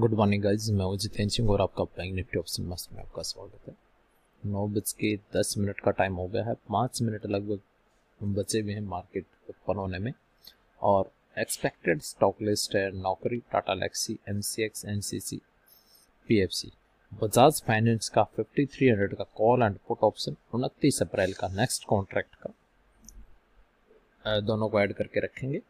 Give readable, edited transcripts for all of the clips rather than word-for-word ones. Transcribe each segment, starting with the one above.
Good morning guys, मैं हूं जितेंद्र सिंह और आपका बैंक निफ्टी ऑप्शन मास्टर में आपका स्वागत है। 9:10 का टाइम हो गया है, 5 मिनट लगभग बचे हुए हैं मार्केट ओपन होने में। और एक्सपेक्टेड स्टॉक लिस्ट है Naukri, Tata Elxsi, MCX, NCC, PFC, Bajaj finance का 5300 का call and put option, 29 April का नेक्स्ट कॉन्ट्रैक्ट का दोनों को ऐड करके रखेंगे।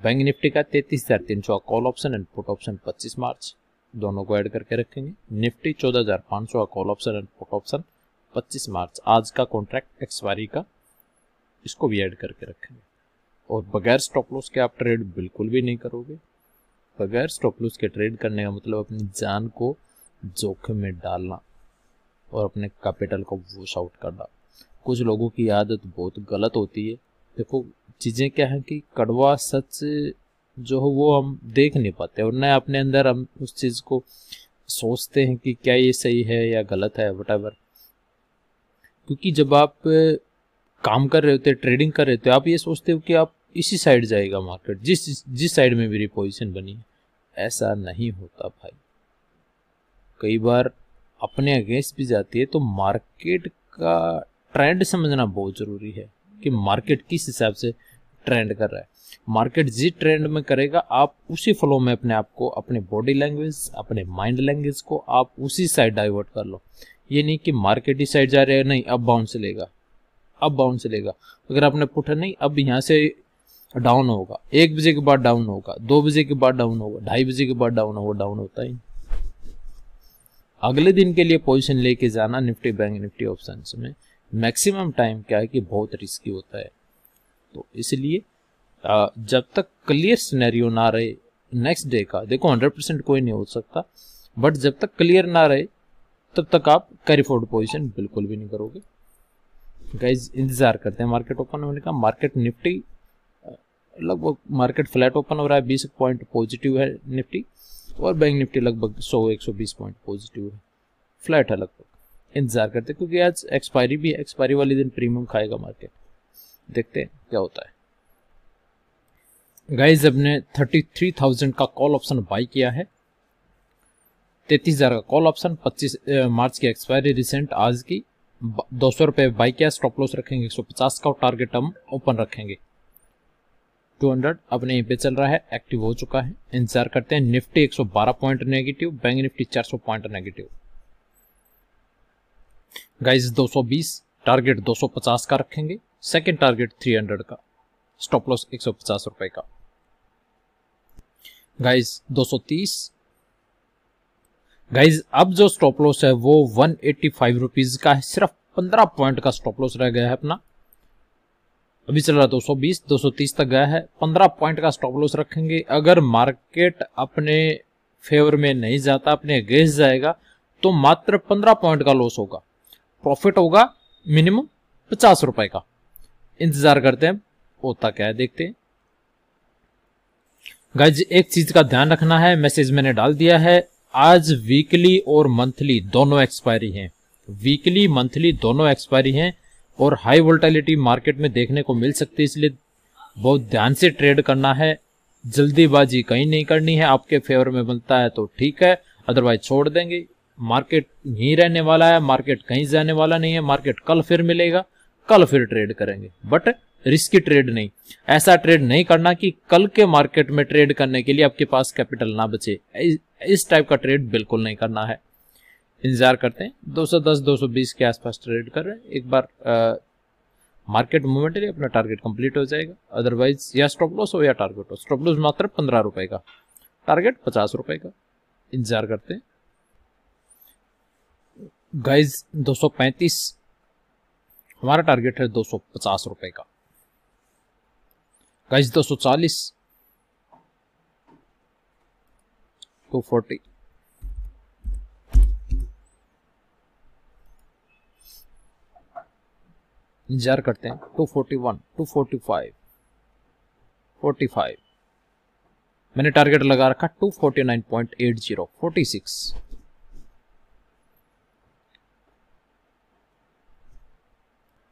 बैंक निफ्टी का 33,300 call option and put option 25 मार्च, दोनों को ऐड करके रखेंगे। Nifty 14,500 call option and put option 25 मार्च, आज का कॉन्ट्रैक्ट एक्सपायरी का, इसको भी ऐड करके रखेंगे। और बगैर स्टॉप लॉस के आप ट्रेड बिल्कुल भी नहीं करोगे। बगैर स्टॉप लॉस के ट्रेड करने का मतलब अपनी जान को जोखिम में डालना और अपने कैपिटल को वॉश आउट करना। कुछ लोगों की आदत बहुत गलत होती है। देखो, चीज़ें क्या है कि कड़वा सच जो हो वो हम देख नहीं पाते और न अपने अंदर हम उस चीज़ को सोचते हैं कि क्या ये सही है या गलत है, व्हाटएवर। क्योंकि जब आप काम कर रहे होते, ट्रेडिंग कर रहे होते, आप ये सोचते हो कि आप इसी साइड जाएगा मार्केट, जिस साइड में मेरी पोजीशन बनी है। ऐसा नहीं होता भाई। कई बार अपने अगेंस्ट भी जाती है, तो मार्केट का ट्रेंड समझना बहुत ज़रूरी है कि मार्केट किस हिसाब से ट्रेंड कर रहा है। मार्केट जिस ट्रेंड में करेगा, आप उसी फ्लो में अपने आप को, अपने बॉडी लैंग्वेज, अपने माइंड लैंग्वेज को आप उसी साइड डाइवर्ट कर लो। ये नहीं कि मार्केट ही साइड जा रहा है, नहीं अब बाउंस लेगा, अब बाउंस लेगा। अगर आपने पुटा नहीं, अब यहाँ से डाउन होगा, 1 बजे के बाद डाउन होगा, 2 बजे के बाद डाउन होगा, 2:30 बजे के बाद डाउन होगा, डाउन होता ही। अगले दिन के लिए पोजीशन लेके जाना निफ्टी बैंक निफ्टी ऑप्शंस में मैक्सिमम टाइम क्या है कि बहुत रिस्की होता है। तो इसलिए जब तक क्लियर सिनेरियो ना रहे नेक्स्ट डे का, देखो 100% कोई नहीं हो सकता, बट जब तक क्लियर ना रहे तब तक आप कैरी फॉरवर्ड पोजीशन बिल्कुल भी नहीं करोगे। गाइज, इंतजार करते हैं मार्केट ओपन होने का। मार्केट निफ्टी लगभग मार्केट फ्लैट ओपन हो रहा है, 20 पॉइंट पॉजिटिव है निफ्टी, और बैंक निफ्टी लगभग 100-120 पॉइंट पॉजिटिव है, फ्लैट है लगभग। इंतजार करते क्योंकि आज एक्सपायरी भी है, एक्सपायरी वाले दिन प्रीमियम खाएगा मार्केट। देखते हैं क्या होता है। गाइज, अपने 33,000 का कॉल ऑप्शन बाई किया है, 33,000 का कॉल ऑप्शन, 25 मार्च की एक्सपायरी रिसेंट आज की, 200 रुपये बाई किया। स्टॉप लॉस रखेंगे 150 का और टारगेट हम ओपन रखेंगे 200। अपने यहीं पे चल रहा है, एक्टिव हो चुका है। इंतजार करते हैं। Nifty 112 point negative, bank Nifty 400 point negative. Guys, 220 target 250 का रखेंगे, सेकंड टारगेट 300 का, स्टॉप लॉस 150 रुपए का। गाइज, 230। गाइज, अब जो स्टॉप लॉस है वो 185 रुपीज का है, सिर्फ 15 पॉइंट का स्टॉप लॉस रह गया है अपना। अभी चल रहा 220, 230 तक गया है, 15 पॉइंट का स्टॉप लॉस रखेंगे। अगर मार्केट अपने फेवर में नहीं जाता, अपने अगेंस्ट जाएगा, तो मात्र 15 पॉइंट का लॉस होगा, प्रॉफिट होगा मिनिमम 50 रुपए का। इंतजार करते हैं होता क्या है, देखते हैं। गाइज, एक चीज का ध्यान रखना है, मैसेज मैंने डाल दिया है। आज वीकली और मंथली दोनों एक्सपायरी हैं, वीकली मंथली दोनों एक्सपायरी हैं, और हाई वोलेटिलिटी मार्केट में देखने को मिल सकती है, इसलिए बहुत ध्यान से ट्रेड करना है। जल्दीबाजी कहीं नहीं करनी है। आपके फेवर में बनता है तो ठीक है, अदरवाइज छोड़ देंगे। मार्केट यहीं रहने वाला है, मार्केट कहीं जाने वाला नहीं है। मार्केट कल फिर मिलेगा, कल फिर ट्रेड करेंगे, बट रिस्की ट्रेड नहीं। ऐसा ट्रेड नहीं करना कि कल के मार्केट में ट्रेड करने के लिए आपके पास कैपिटल ना बचे। इस टाइप का ट्रेड बिल्कुल नहीं करना है। इंतजार करते हैं। 210 220 के आसपास ट्रेड कर रहे हैं। एक बार मार्केट मोमेंटली अपना टारगेट कंप्लीट हो जाएगा, अदरवाइज या स्टॉप लॉस हो या टारगेट हो। स्टॉप लॉस मात्र 15 रुपए का, टारगेट 50 रुपए का। इंतजार करते हैं। गाइज, 235 हमारा टारगेट है, 250 रुपए का। गाइज, 240, 240, इंतजार करते हैं। 241, 245, 45, मैंने टारगेट लगा रखा 249.80, 46,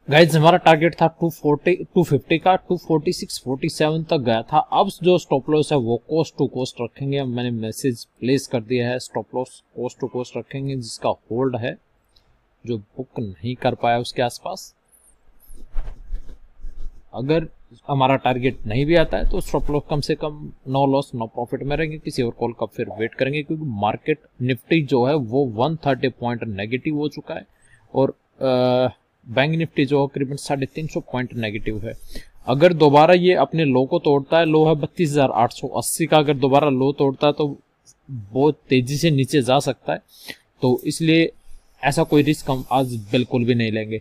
गाइज हमारा टारगेट था 250 का, 246 47 तक गया था। अब जो स्टॉप लॉस है वो कोस्ट टू कोस्ट रखेंगे। मैंने मैसेज प्लेस कर दिया है, stop loss cost to cost रखेंगे, जिसका होल्ड है, जो बुक नहीं कर पाया उसके आसपास। अगर हमारा टारगेट नहीं भी आता है तो स्टॉप लॉस कम से कम नो लॉस नो प्रॉफिट में रहेंगे। किसी और कॉल का फिर वेट करेंगे, क्योंकि मार्केट निफ्टी जो है वो 130 पॉइंट नेगेटिव हो चुका है और बैंक निफ्टी जो करीबन 350 पॉइंट नेगेटिव है। अगर दोबारा ये अपने लो को तोड़ता है, लो है 32,880 का, अगर दोबारा लो तोड़ता है तो बहुत तेजी से नीचे जा सकता है। तो इसलिए ऐसा कोई रिस्क हम आज बिल्कुल भी नहीं लेंगे।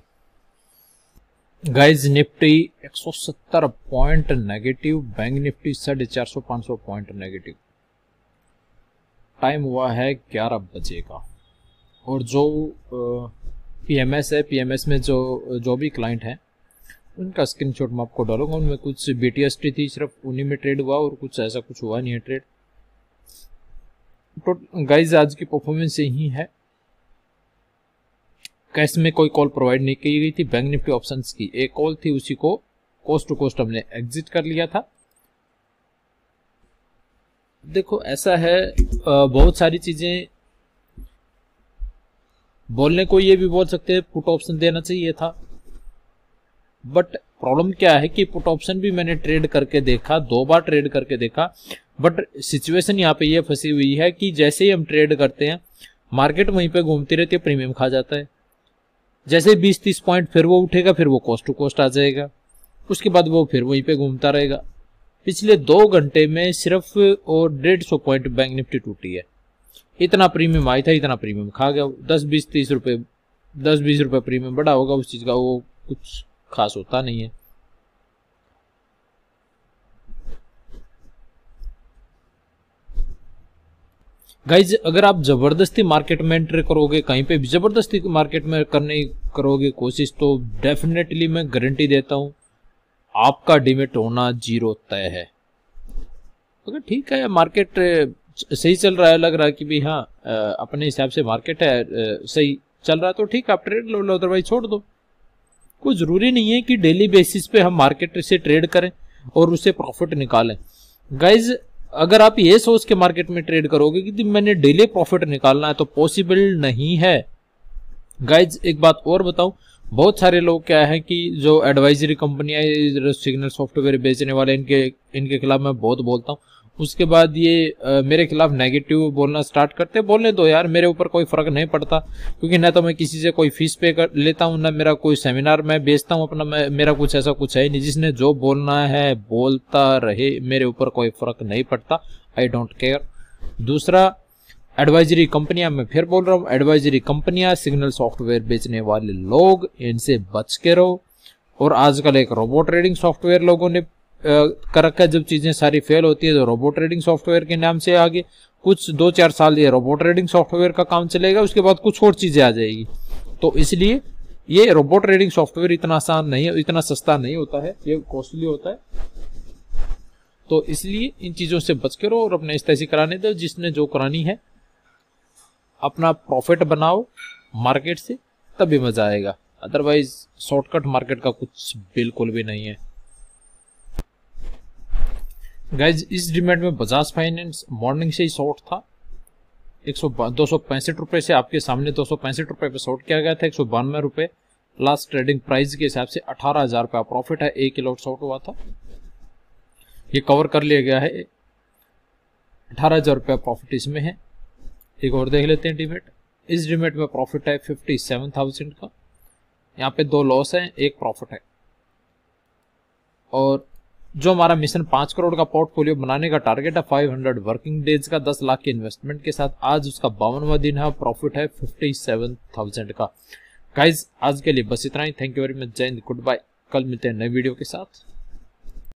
Guys Nifty 170 point negative, bank Nifty 450-500 point negative. Time हुआ है 11 बजे का। और जो पीएमएस है, पीएमएस में जो भी क्लाइंट हैं उनका स्क्रीनशॉट मैं आपको डालूंगा। उनमें कुछ बीटीएसटी थी, सिर्फ उन्हीं में ट्रेड हुआ और कुछ ऐसा कुछ हुआ नहीं है ट्रेड। तो गाइज आज की परफॉर्मेंस यही है। कैश में कोई कॉल प्रोवाइड नहीं की गई थी। बैंक निफ्टी ऑप्शंस की एक कॉल थी, उसी को कोस्ट टू कोस्ट हमने एग्जिट कर लिया था। देखो ऐसा है, बहुत सारी चीजें बोलने को ये भी बोल सकते हैं पुट ऑप्शन देना चाहिए था, बट प्रॉब्लम क्या है कि पुट ऑप्शन भी मैंने ट्रेड करके देखा, 2 बार ट्रेड करके देखा, बट सिचुएशन यहाँ पे ये फंसी हुई है कि जैसे ही हम ट्रेड करते हैं मार्केट वहीं पे घूमती रहती है, प्रीमियम खा जाता है। जैसे 20-30 पॉइंट फिर वो उठेगा, फिर वो कोस्ट टू कोस्ट आ जाएगा, उसके बाद वो फिर वहीं पे घूमता रहेगा। पिछले 2 घंटे में सिर्फ और 150 पॉइंट बैंक निफ्टी टूटी है। इतना प्रीमियम आया था, इतना प्रीमियम खा गया। 10-20-30 रुपए, 10-20 रुपए प्रीमियम बढ़ा होगा उस चीज का, वो कुछ खास होता नहीं है। गाइज अगर आप जबरदस्ती मार्केट में एंट्री करोगे, कहीं पे भी जबरदस्ती मार्केट में करने करोगे कोशिश, तो डेफिनेटली मैं गारंटी देता हूं आपका डिमेट होना 0 तय है। अगर ठीक है मार्केट सही चल रहा है, लग रहा है कि भी हाँ अपने हिसाब से मार्केट है सही चल रहा है, तो ठीक है आप ट्रेड लो, अदरवाइज छोड़ दो। कोई जरूरी नहीं है कि डेली बेसिस पे हम मार्केट से ट्रेड करें और उससे प्रॉफिट निकालें। गाइज अगर आप ये सोच के मार्केट में ट्रेड करोगे कि मैंने डेली प्रॉफिट निकालना है, तो पॉसिबल नहीं है। गाइज एक बात और बताऊं, बहुत सारे लोग क्या है कि जो एडवाइजरी कंपनियां, सिग्नल सॉफ्टवेयर बेचने वाले, इनके खिलाफ मैं बहुत बोलता हूं, उसके बाद ये मेरे खिलाफ नेगेटिव बोलना स्टार्ट करते। बोलने दो यार, मेरे ऊपर कोई फर्क नहीं पड़ता, क्योंकि ना तो मैं किसी से कोई फीस पे कर लेता हूँ, ना मेरा कोई सेमिनार मैं बेचता हूँ अपना, मेरा कुछ ऐसा कुछ है नहीं। जिसने जो बोलना है बोलता रहे, मेरे ऊपर कोई फर्क नहीं पड़ता, आई डोंट केयर। दूसरा, एडवाइजरी कंपनियां, मैं फिर बोल रहा हूँ, एडवाइजरी कंपनियां, सिग्नल सॉफ्टवेयर बेचने वाले लोग, इनसे बच के रहो। और आजकल एक रोबोट ट्रेडिंग सॉफ्टवेयर लोगों ने कर रखा है। जब चीजें सारी फेल होती है तो रोबोट ट्रेडिंग सॉफ्टवेयर के नाम से आगे कुछ 2-4 साल ये रोबोट ट्रेडिंग सॉफ्टवेयर का काम चलेगा, उसके बाद कुछ और चीजें आ जाएगी। तो इसलिए ये रोबोट ट्रेडिंग सॉफ्टवेयर इतना आसान नहीं है, इतना सस्ता नहीं होता है, ये कॉस्टली होता है। तो इसलिए इन चीजों से बच के रहो और अपने इस्तेसी कराने दो। जिसने जो करानी है अपना प्रॉफिट बनाओ मार्केट से, तभी मजा आएगा। अदरवाइज शॉर्टकट मार्केट का कुछ बिल्कुल भी नहीं है। गाइज इस डिमेट में बजाज फाइनेंस मॉर्निंग से ही शॉर्ट था, 265 रुपए से आपके सामने 265 रुपए पे शॉर्ट किया गया था, 192 रुपए लास्ट ट्रेडिंग प्राइस के हिसाब से 18,000 रुपया प्रॉफिट है। एक ही लॉट शॉर्ट हुआ था, ये कवर कर लिया गया है, 18,000 रुपया प्रॉफिट इसमें है। एक और देख लेते हैं डिमेट। इस डिमेट में प्रॉफिट है 57,000 का, यहाँ पे 2 लॉस है, 1 प्रॉफिट है। और जो हमारा मिशन 5 करोड़ का पोर्टफोलियो बनाने का टारगेट है 500 वर्किंग डेज का 10 लाख के इन्वेस्टमेंट के साथ, आज उसका 52वां दिन है, प्रॉफिट है 57,000 का। गाइज आज के लिए बस इतना ही। थैंक यू वेरी मच, जय हिंद, गुड बाय। कल मिलते हैं नए वीडियो के साथ।